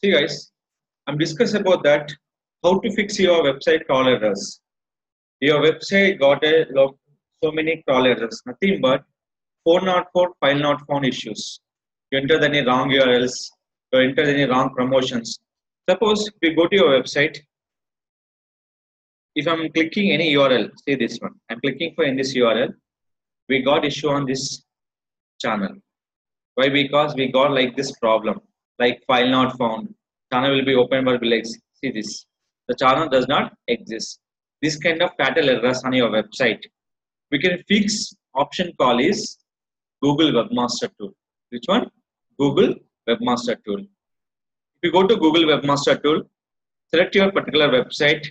See guys, I'm discussing about that how to fix your website crawl errors. Your website got so many crawl errors, nothing but 404 file not found issues. You entered any wrong URLs, you entered any wrong promotions. Suppose if you go to your website, if I'm clicking any URL, say this one, I'm clicking for in this URL, we got issue on this channel. Why? Because we got like this problem, like file not found. Channel will be open but will see this. The channel does not exist. This kind of fatal errors on your website. We can fix option call is Google Webmaster Tool. Which one? Google Webmaster Tool. If you go to Google Webmaster Tool, select your particular website.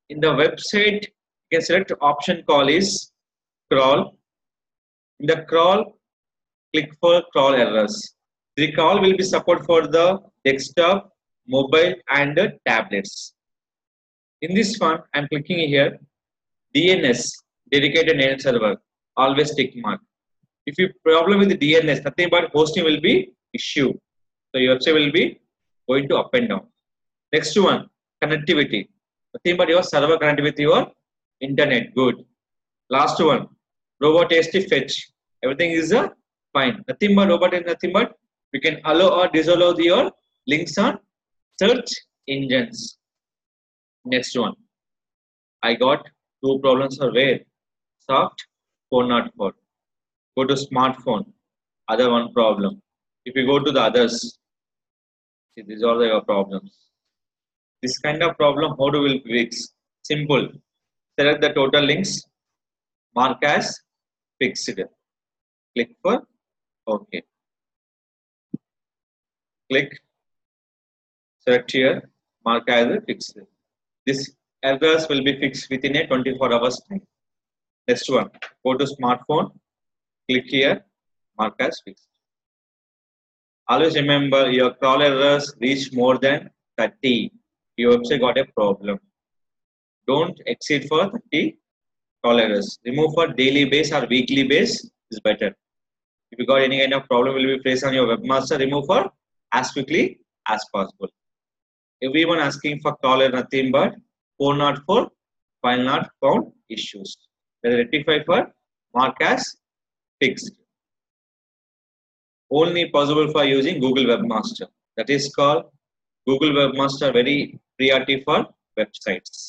In the website, you can select option call is crawl. In the crawl, click for crawl errors. The crawl will be support for the desktop, mobile and the tablets. In this one, I'm clicking here. DNS, dedicated NAT server, always tick mark. If you problem with the DNS, nothing but hosting will be issue. So your website will be going to up and down. Next one, connectivity. Nothing but your server connectivity with your internet. Good. Last one, robot HT fetch. Everything is fine. Nothing but robot is nothing but we can allow or disallow your links on search engines. Next one, I got two problems are where soft 404. Go to smartphone, other one problem. If you go to the others, see these are your problems. This kind of problem, how do we fix? Simple. Select the total links, mark as fixed. Click for OK. Click, select here, mark as fixed. This errors will be fixed within a 24 hours time. Next one, go to smartphone, click here, mark as fixed. Always remember your crawl errors reach more than 30. Your website got a problem. Don't exceed for 30 crawl errors. Remove for daily base or weekly base is better. If you got any kind of problem will be faced on your webmaster, remove for as quickly as possible. Everyone asking for crawl error nothing but 404 file not found issues. They rectify for mark as fixed. Only possible for using Google Webmaster. That is called Google Webmaster, very priority for websites.